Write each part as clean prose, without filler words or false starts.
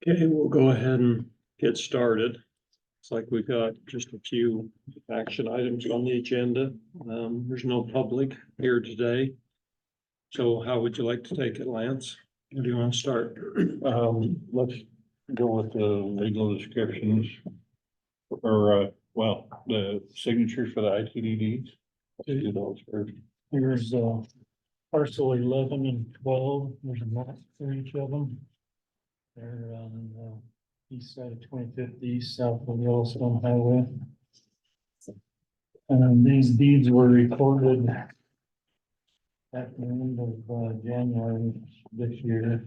Okay, we'll go ahead and get started. It's like we've got just a few action items on the agenda. There's no public here today. So how would you like to take it, Lance? Where do you want to start? Let's go with the legal descriptions. Or, well, the signatures for the ITD deeds. Let's do those first. Here's parcel 11 and 12, there's a map for each of them. They're on the east side of 25th East, south of Yellowstone Highway. And these deeds were recorded at the end of January this year.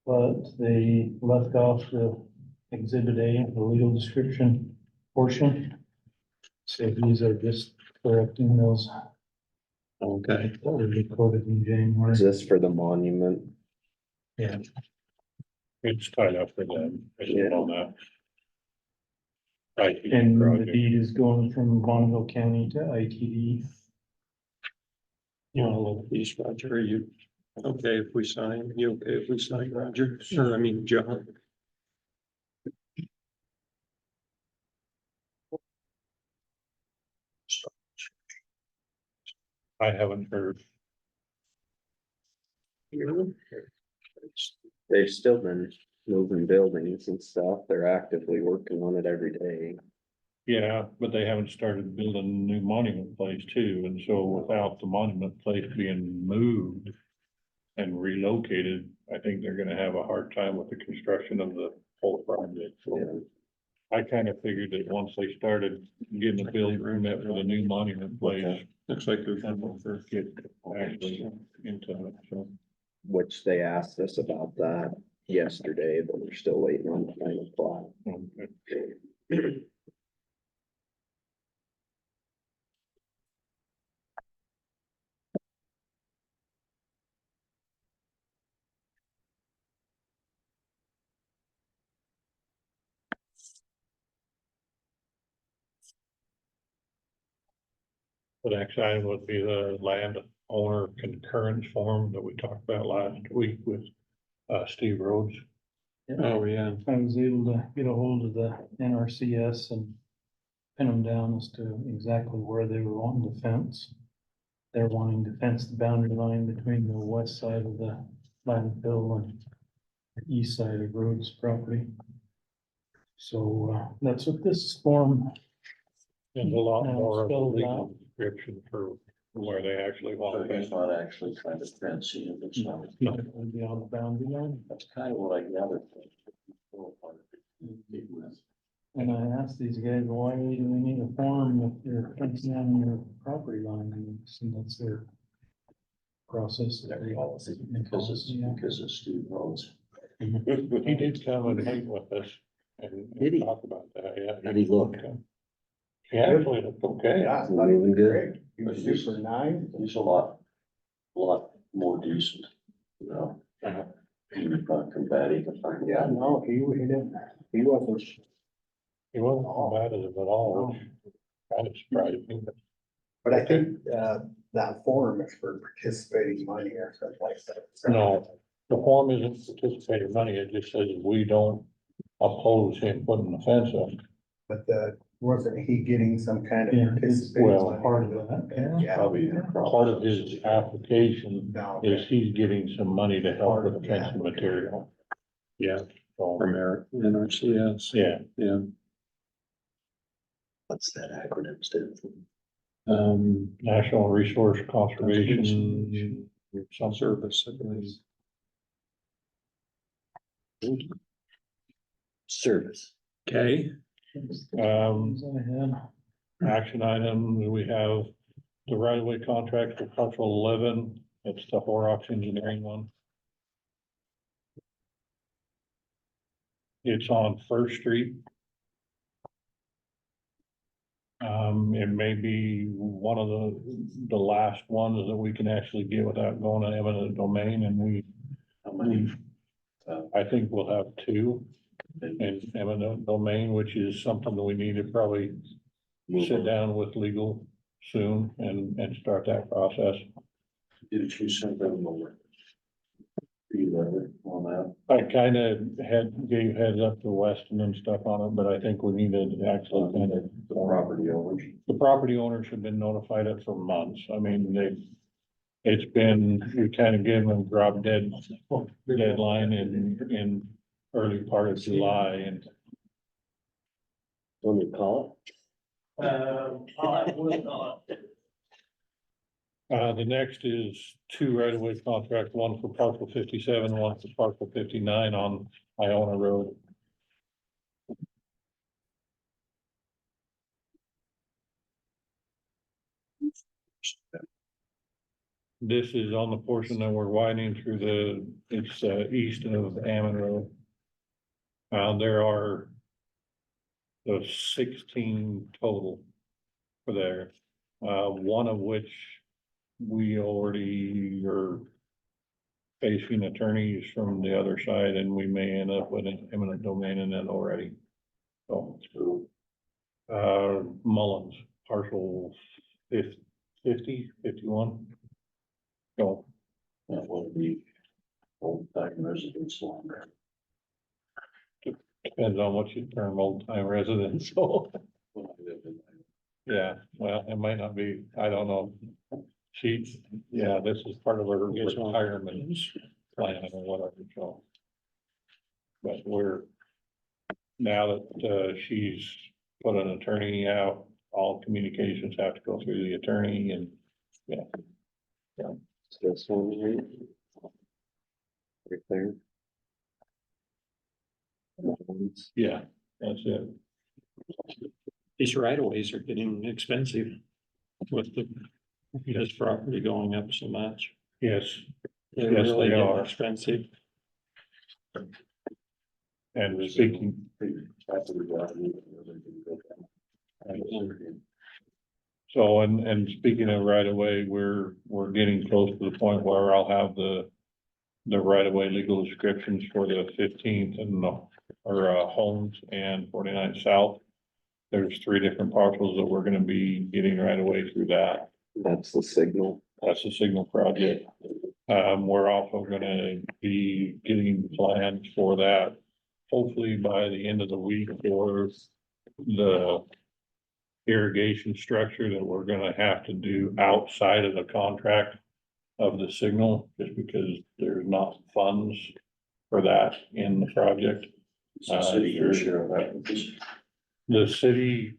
But they left off the Exhibit A, the legal description portion. So these are just correcting those Okay, that were recorded in January. Is this for the monument? Yeah. It's tied up for them. Yeah. On that. ITD And the project. deed is going from Bonneville County to ITD. you want to look at these, Roger? Are you okay if we sign? You okay if we sign, Roger? Or I mean, John? I haven't heard. They've still been moving buildings and stuff. They're actively working on it every day. Yeah, but they haven't started building a new monument place too, and so without the monument place being moved and relocated, I think they're gonna have a hard time with the construction of the whole project. So Yeah. I kind of figured that once they started getting the building permit for the new monument place, Looks like there's and one we'll for. get actually into it, so. Which they asked us about that yesterday, but we're still waiting on the final plot. The next item would be the landowner concurrence form that we talked about last week with Steve Rhodes. Oh, yeah. I was able to get a hold of the NRCS and pin them down as to exactly where they were wanting to fence. They're wanting to fence the boundary line between the west side of the landfill and the east side of Rhodes property. So that's what this form. And a lot Yeah, more of a spelled legal out. description for where they actually want to It's be. not actually kind of fancy, it's not, It would be on the boundary line. that's kind of what I gathered. And I asked these guys, why do we need a form if you're fencing on your property line? And so that's their process. Every policy, Yeah. because it's Steve Rhodes. He did come and meet with us Did he? and talk about that, yeah. How'd he look? He actually looked okay. Yeah, Moving good. he was super nice. He's a lot more decent, you know. He was not combative. Yeah, no, he didn't, he wasn't. He wasn't combative at all, which kind of surprised me. But I think, that form is for participating money or something like that. No, the form isn't participating money, it just says we don't oppose him putting the fence up. But wasn't he getting some kind Yeah, of it's participating? well, money? part of that, yeah. Probably. Part of his application No, is okay. he's getting some money to help with the fencing material. Yeah. So, From Eric, NRCS. yeah, Yeah. What's that acronym stand for? National Resource Conservation, some Service, I believe. Service. Okay, action items, we have the right of way contract for Parcel 11, it's the Horrocks Engineering one. It's on First Street. It may be one of the last ones that we can actually get without going to eminent domain, and How many? I think we'll have two in eminent domain, which is something that we need to probably sit down with legal soon and start that process. Do two separate On that. I kinda gave heads up to Weston and stuff on it, but I think we need to actually kind of. The property owners. The property owners have been notified it for months. I mean, it's been, we kind of gave them drop deadline in early part of July and. Want me to call I would not. The next is two right-of-way contract, one for parcel 57, one for parcel 59 on Iona Road. This is on the portion that we're widening through it's east of Ammon Road. There are the 16 total for there, one of which we already are facing attorneys from the other side, and we may end up with an eminent domain in it already. So, Mullins, parcel 50, 51. So, That will be old time residents longer. depends on what you term old time residents, so, yeah, well, it might not be, I don't know. This is part of her retirement plan or whatever, so. But now that, she's put an attorney out, all communications have to go through the attorney and, it? This one, right? Right there. yeah, that's it. These right of ways are getting expensive with this property going up so much. Yes, They're Yes, really they getting are. expensive. and speaking, so, and speaking of right of way, we're getting close to the point where I'll have the right of way legal descriptions for the 15th and Holmes and 49 South. There's 3 different parcels that we're gonna be getting right away through that. That's the signal. That's the signal project. We're also gonna be getting plans for that, hopefully by the end of the week, for the irrigation structure that we're gonna have to do outside of the contract of the signal, just because there's not funds for that in the project. City gonna share that. The city,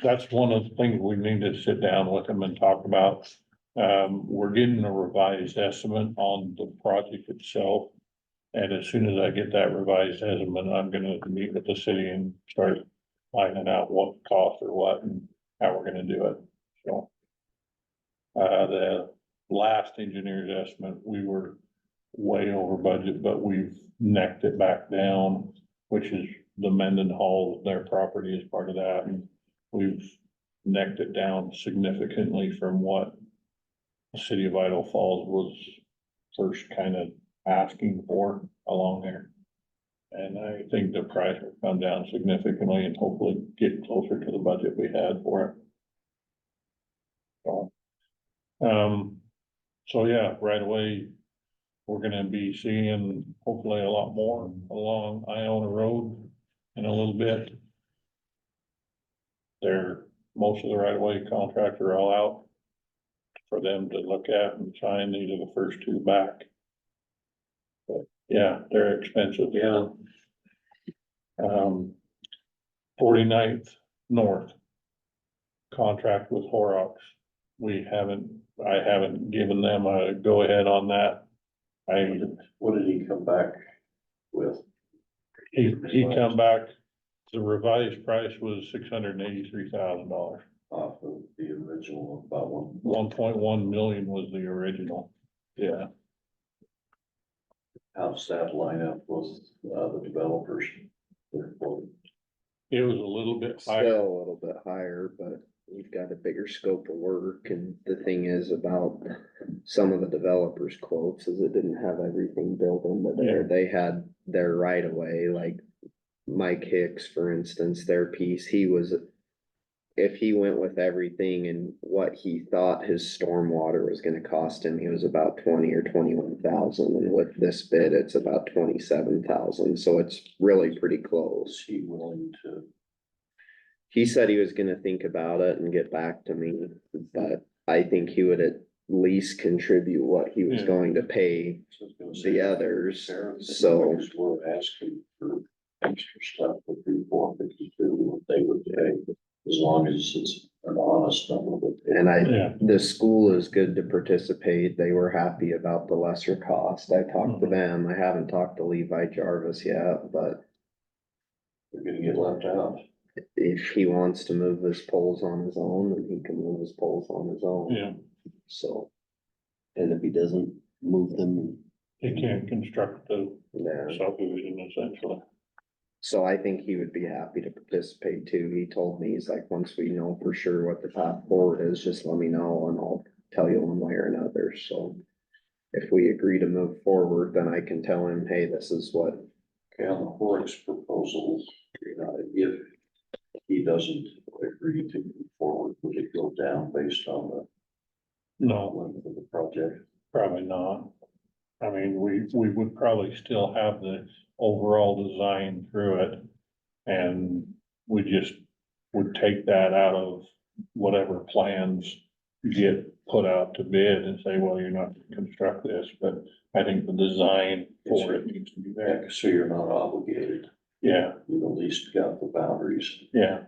that's one of the things we need to sit down with them and talk about. We're getting a revised estimate on the project itself. And as soon as I get that revised estimate, I'm gonna meet with the city and start finding out what cost or what and how we're gonna do it, so. The last engineer's estimate, we were way over budget, but we've necked it back down, which is the Mendenhall, their property is part of that, and we've necked it down significantly from what the city of Idaho Falls was first kind of asking for along there. And I think the price will come down significantly and hopefully get closer to the budget we had for it. So yeah, right away, we're gonna be seeing hopefully a lot more along Iona Road in a little bit. Most of the right of way contracts are all out for them to look at and sign. These are the first 2 back. But yeah, they're expensive. Yeah. 49th North contract with Horrocks. I haven't given them a go ahead on that. What did he come back with? He come back, the revised price was $683,000. Off of the original, about 1.1 million was the original. Yeah, how's that line up with, the developers? it was a little bit Still higher. a little bit higher, but we've got a bigger scope of work, and the thing is about some of the developers' quotes is it didn't have everything built into there. They had their right of way, like Mike Hicks, for instance, their piece, he was if he went with everything and what he thought his stormwater was gonna cost him, he was about 20 or 21,000, and with this bid, it's about 27,000, so it's really pretty Is close. he willing to? He said he was gonna think about it and get back to me, but I think he would at least contribute what he was Yeah. going to pay I was gonna say, the others, parents, so. we're asking for extra stuff with the 452, what they would pay, as long as it's an honest number. And Yeah. the school is good to participate. They were happy about the lesser cost. I talked to Mhm. them. I haven't talked to Levi Jarvis yet, but They're gonna get left out. if he wants to move his poles on his own, then he can move his poles on his own. Yeah, So, And if he doesn't move them, he can't construct the yeah. subdivision essentially. So I think he would be happy to participate too. He told me, he's like, once we know for sure what the path forward is, just let me know and I'll tell you one way or another. So if we agree to move forward, then I can tell him, hey, this is what. okay, on the Horlicks proposal, if he doesn't agree to move forward, would it go down based on the No, length of the project? probably not. I mean, we would probably still have the overall design through it. And we just would take that out of whatever plans get put out to bid and say, well, you're not gonna construct this, but I think the design for it needs to be there. Yeah, so you're not obligated, Yeah, you at least got the boundaries. yeah.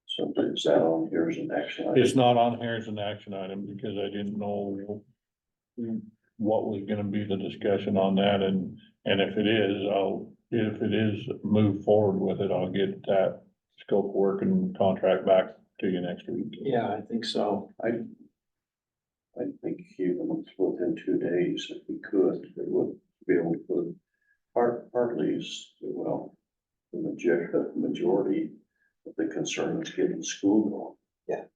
So is that on here as an action item? It's not on here as an action item because I didn't know what was gonna be the discussion on that, and if it is, move forward with it, I'll get that scope of work and contract back to you next week. Yeah, I think so. I think even within 2 days, if we could, it would be able to, partly is, well, the majority of the concern is getting school going.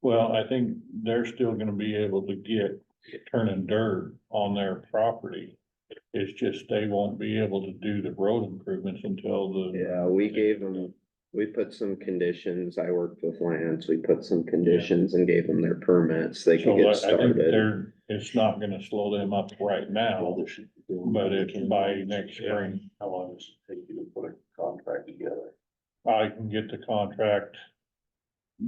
Well, I think they're still gonna be able to get turning dirt on their property. It's just they won't be able to do the road improvements until the. Yeah, we gave them, we put some conditions. I worked with Lance. We put some conditions and gave them their permits. They So could get I think started. it's not gonna slow them up right now, Well, they should be doing- but if by next spring, How long does it take you to put a contract together? I can get the contract.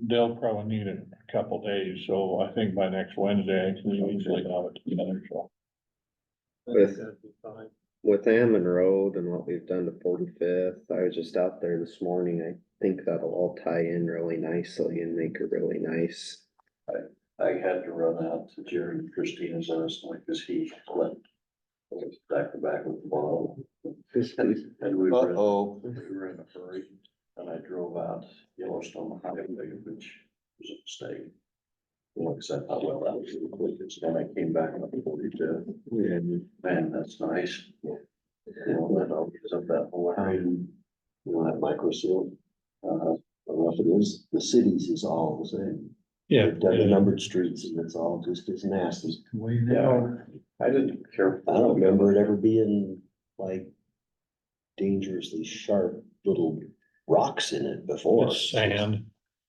They'll probably need it a couple days, so I think by next Wednesday, actually, we usually have it together, so. With- That'd be fine. With Ammon Road and what we've done to 45th, I was just out there this morning. I think that'll all tie in really nicely and make it really nice. I had to run out to Jerry and Christina's last night because he left back to back with the ball. And we were in a hurry, and I drove out Yellowstone Highway, which was a mistake. You know, cause I thought, well, that was the quickest, then I came back on 42, and man, that's nice. You know, that opens up that whole area. You know, that micro seal, Uh, rough it is, the cities is all the same. Yeah. They've done the numbered streets and it's all just as nasty. yeah, I didn't care. I don't remember it ever being like dangerously sharp little rocks in it before. It's sand,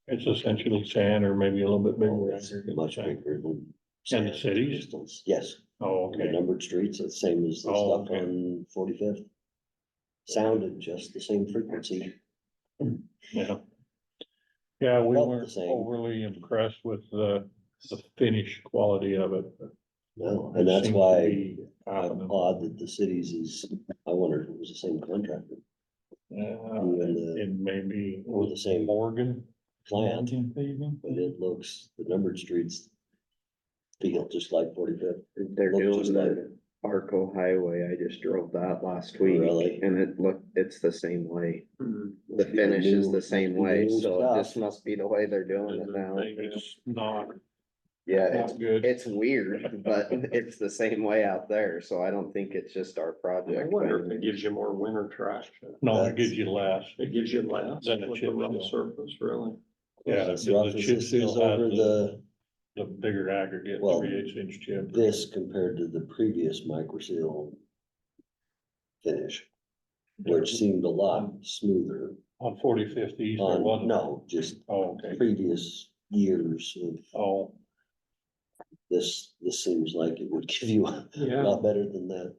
it's essentially sand or maybe a little bit Oh, bigger. it's much bigger than. And the sand cities? crystals. Yes, Oh, the okay, numbered streets, it's the same as the Oh, stuff okay. on 45th. Sounded just the same frequency. yeah. Yeah, we Felt the weren't same. overly impressed with the finish quality of it. But No, it and that's seems to why be happening. odd that the cities is, I wonder if it was the same contractor. Doing the It may be or the same Morgan. plant, Paving. but it looks, the numbered streets feel just like 45th. They're Look doing just like the Arco Highway. I just drove that last week Really? and it's the same way. The Must be the finish is new- the same must be the way, new so stuff. this must be the way they're doing it now. It's not, Yeah, not good. it's weird, but it's the same way out there, so I don't think it's just our I project. wonder if it gives you more winter traction. No, it That's- gives you less. It gives you less Then it with the chips rough off. surface, really. Yeah, As the rough as chip this seal is has over the bigger aggregate, Well, 3/8 inch chip. this compared to the previous micro seal finish, which seemed a lot smoother. On 45th East, there on, wasn't. no, just Oh, okay. previous years of Oh, this seems like it would give you a Yeah, lot better than that.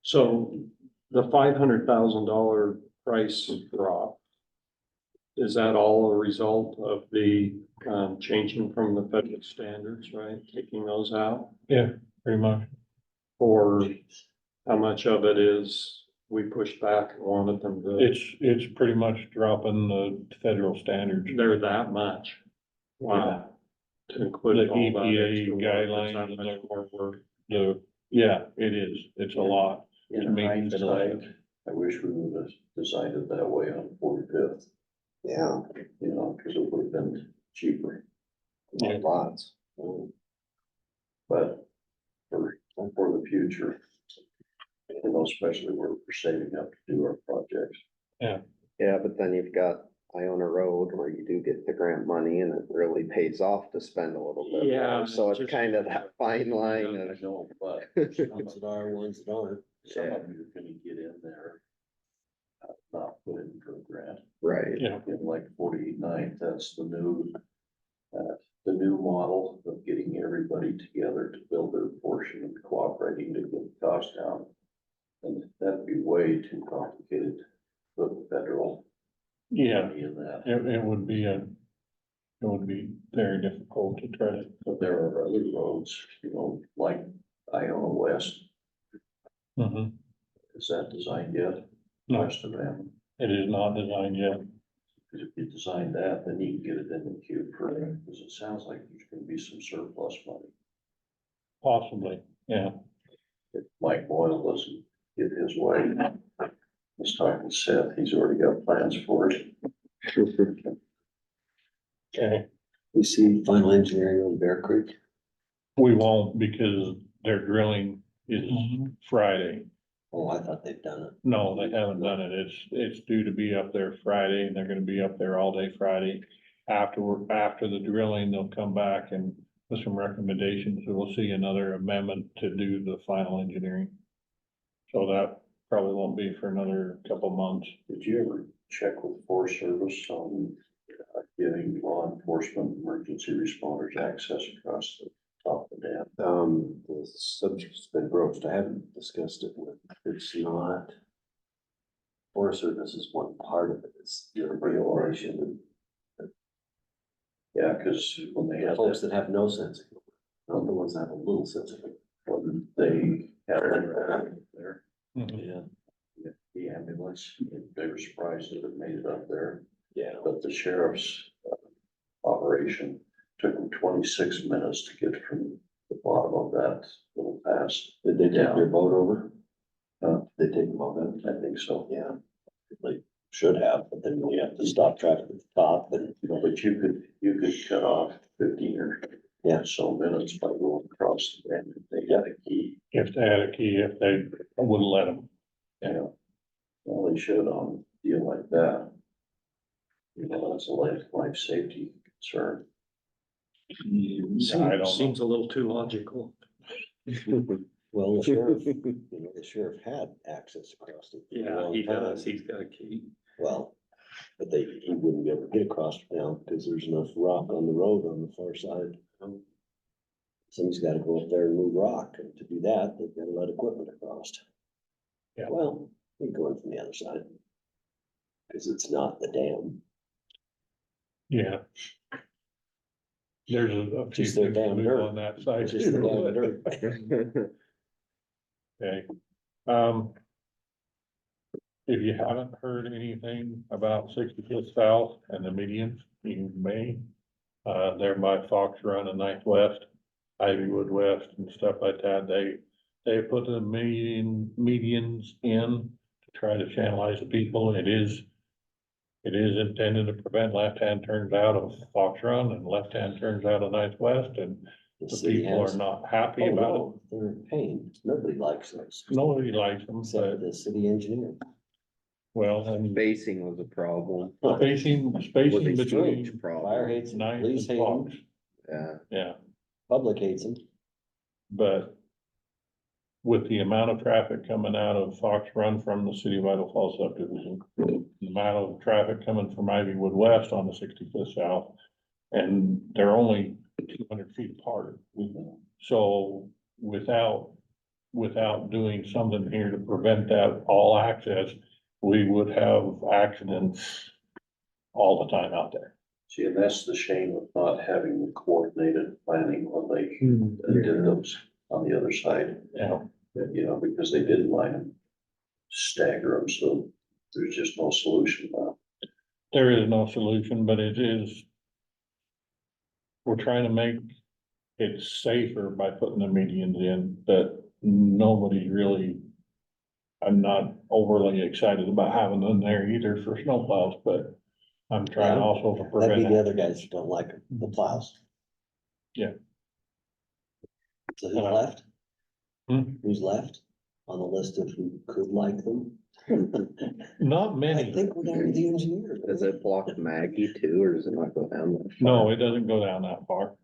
so the $500,000 price drop. Is that all a result of the changing from the federal standards, right? Taking those out? yeah, pretty much. Or how much of it is we pushed back and wanted them to, It's pretty much dropping the federal standards. they're that much? Wow. To include The all that EPA extra work, it's guidelines that and much their- more work. Yeah, it is. It's a lot. In To meet federal hindsight, I wish we would have designed it that way on 45th, Yeah, you know, cause it would have been cheaper. Yeah. lots. But for the future, you know, especially where we're saving up to do our projects. Yeah, but then you've got Iona Road where you do get the grant money and it really pays off to spend a little bit Yeah, more. So it's just- kind of that fine line I of. know, but Ones that are, ones that aren't. some of you are gonna get in there. Not put in for a grant, Right, Yeah, in like 49th, that's the new model of getting everybody together to build their portion and cooperating to get the cost down. And that'd be way too complicated for the federal yeah, money in that. it would be very difficult to try to. But there are other roads, you know, like Iona West, Mhm. is that designed yet? No, West of Ammon, it is not designed yet. because if you design that, then you can get it in the queue for, because it sounds like there's gonna be some surplus money. Possibly, yeah. If Mike Boyle doesn't get his way, let's talk to Seth, he's already got plans for it. Okay. We see final engineering on Bear Creek. We won't because their drilling is Friday. Oh, I thought they'd done it. No, they haven't done it. It's due to be up there Friday and they're gonna be up there all day Friday. After the drilling, they'll come back and with some recommendations, so we'll see another amendment to do the final engineering. So that probably won't be for another couple months. Did you ever check with Forest Service on giving law enforcement, emergency responders access across the top of the dam? The subject's been broached. I haven't discussed it with, it's not. Forest Service is one part of it. It's your regulation Yeah, cause when they and the had folks that, that have no sense of humor, not the ones that have a little sense of humor. when they had that there, Yeah. the ambulance, they were surprised that it made it up there. Yeah. But the sheriff's operation took them 26 minutes to get from the bottom of that little pass. Did they take down. their boat over? Huh? They take them all in? I think so. Yeah. They should have, but then we have to stop traffic at the top and. But you could cut off 15 or Yeah. so minutes by going across the dam if they had a key. If they had a key, if they wouldn't let them. You know, well, they should on a deal like that. You know, that's a life safety concern. I don't know. Seems a little too logical. Well, the sheriff, the sheriff had access across it. for a Yeah, long he time. does, he's got a key. Well, but he wouldn't be able to get across now because there's enough rock on the road on the far side. Somebody's gotta go up there and move rock, and to do that, they've gotta let equipment across. Yeah. Well, you go in from the other side. Cause it's not the dam. Yeah. There's a few Just their things to damn move dirt. on that side. It's just the damn too. dirt. Okay. If you haven't heard anything about 65th South and the medians, you may, they're by Fox Run and Ninth West, Ivywood West and stuff like that. They put the medians in to try to channelize the people. It is intended to prevent left-hand turns out of Fox Run and left-hand turns out of Ninth West, and The the city people are has. not happy Oh, about it. no, they're in pain. Nobody likes those. Nobody likes them, Except for but, the city engineer. well, and Spacing was a problem. spacing Was a between huge Fire problem. hates them, Ninth police and hate Fox, them, Yeah, yeah, public hates them. but with the amount of traffic coming out of Fox Run from the City of Idaho Falls subdivision, the amount of traffic coming from Ivywood West on the 65th South, and they're only 200 feet apart. So without doing something here to prevent that all access, we would have accidents all the time out there. See, and that's the shame of not having the coordinated planning when they did those on the other side. Yeah. You know, because they did line them, stagger them, so there's just no solution now. There is no solution, but it is. We're trying to make it safer by putting the medians in, but nobody's really. I'm not overly excited about having them there either for snowplows, but I'm trying Yeah, also to That'd be prevent. the other guys who don't like the plows. Yeah. So who's Uh, left? Hmm? Who's left on the list of who could like them? Not I many. think we're down to the engineer. Does it block Maggie too, or does it not go down that far? No, it doesn't go down that far.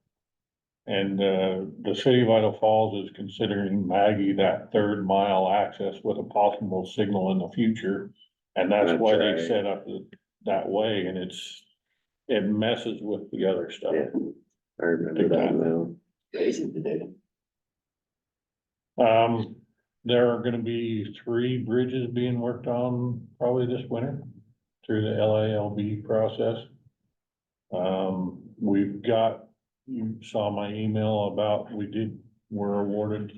And, the city of Idaho Falls is considering Maggie that 3rd mile access with a possible signal in the future. And that's That's why they right. set up that way, and it messes with the other stuff. Yeah, I remember that now. Crazy today. There are gonna be 3 bridges being worked on probably this winter through the LALB process. We've got, you saw my email about, we're awarded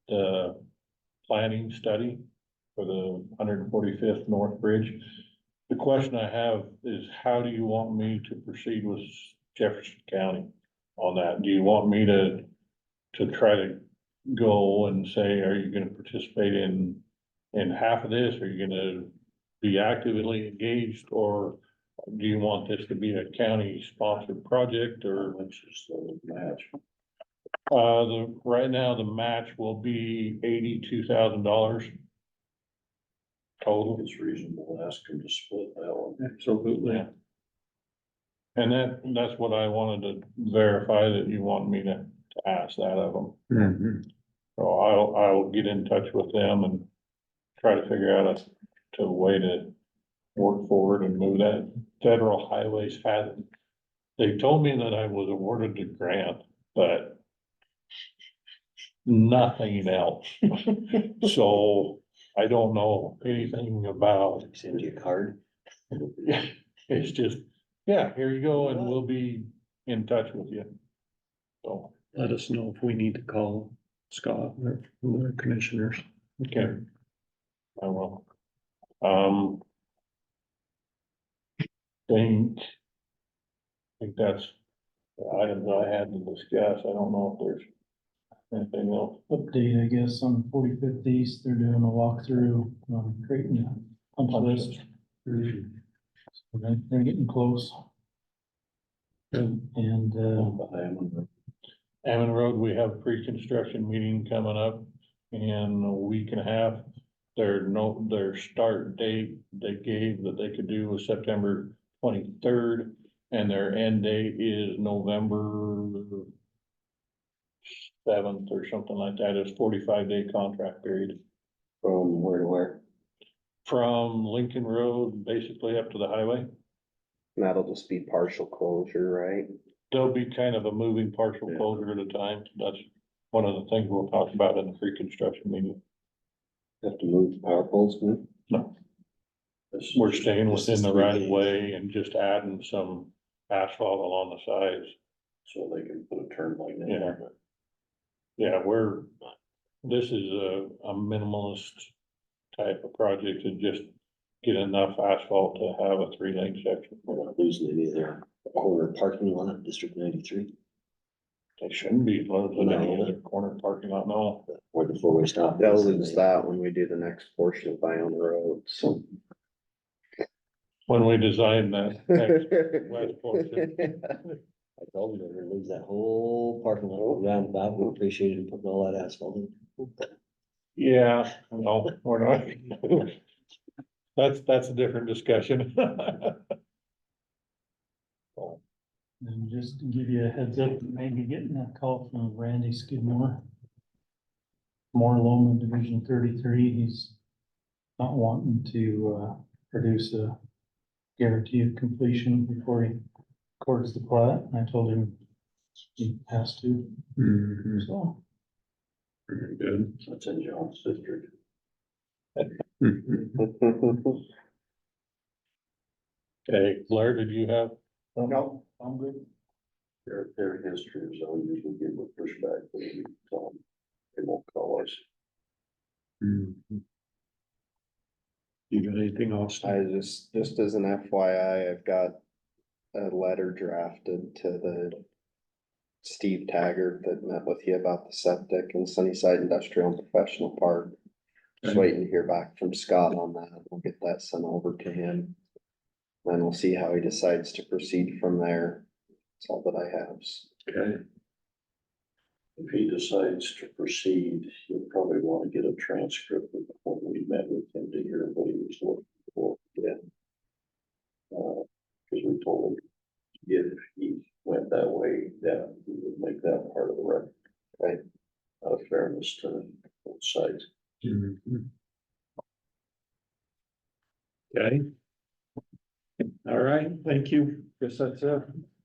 the planning study for the 145th North Bridge. The question I have is, how do you want me to proceed with Jefferson County on that? Do you want me to try to go and say, are you gonna participate in half of this? Are you gonna be actively engaged, or do you want this to be a county sponsored project, or? Let's just match. Right now, the match will be $82,000 total. It's reasonable to ask them to split that one. Absolutely. Yeah. And that's what I wanted to verify, that you want me to ask that of them. Mhm. So I'll get in touch with them and try to figure out a way to work forward and move that. Federal highways hasn't. They told me that I was awarded the grant, but nothing else. So I don't know anything about, Send you a card. it's just, yeah, here you go, and we'll be in touch with you. So, Let us know if we need to call Scott or the commissioners. okay. I will. Think that's the items I had to discuss. I don't know if there's anything else. Update, I guess, on 45th East, they're doing a walkthrough, creating a punch list. So they're getting close. Good. And, Ammon Road, we have a pre-construction meeting coming up in a week and a half. Their start date they gave that they could do was September 23rd, and their end date is November 7th or something like that. It's 45-day contract period. From where to where? From Lincoln Road, basically up to the highway. That'll just be partial closure, right? There'll be kind of a moving partial Yeah. closure at a time. That's one of the things we'll talk about in the pre-construction meeting. Have to move the power poles, man? No, This is we're just- staying this within is the 3 right of days. way and just adding some asphalt along the sides. So they can put a turn lane in Yeah. there. Yeah, this is a minimalist type of project to just get enough asphalt to have a 3-lane section. We're not losing any of their corner parking lot of District 93, They shouldn't be losing any No. other corner parking lot, no. where the 4-way stop. They'll is. lose that when we do the next portion of Iona Road, so. When we designed that next west portion. I told them they're gonna lose that whole parking lot roundabout. We appreciated them putting all that asphalt in. Yeah, no, we're not. That's a different discussion. and just to give you a heads up, maybe getting a call from Randy Skidmore. more loam in Division 33. He's not wanting to, produce a guarantee of completion before he records the plat. And I told him he has to, so. Very good. That's in John's district. Okay, Blair, did you have? No. I'm good. Their history is I'll usually give a pushback, but we tell them they won't call us. You got anything else? I just as an FYI, I've got a letter drafted to the Steve Taggart that met with you about the septic in Sunnyside Industrial and Professional Park. Just waiting to hear back from Scott on that. We'll get that sent over to him. Then we'll see how he decides to proceed from there. That's all that I have. Okay. If he decides to proceed, he'll probably want to get a transcript of what we met with him to hear what he was looking for. Yeah. Cause we told him if he went that way, that we would make that part of the record. Right. Out of fairness to both sides. Okay. All right, thank you. Guess that's it.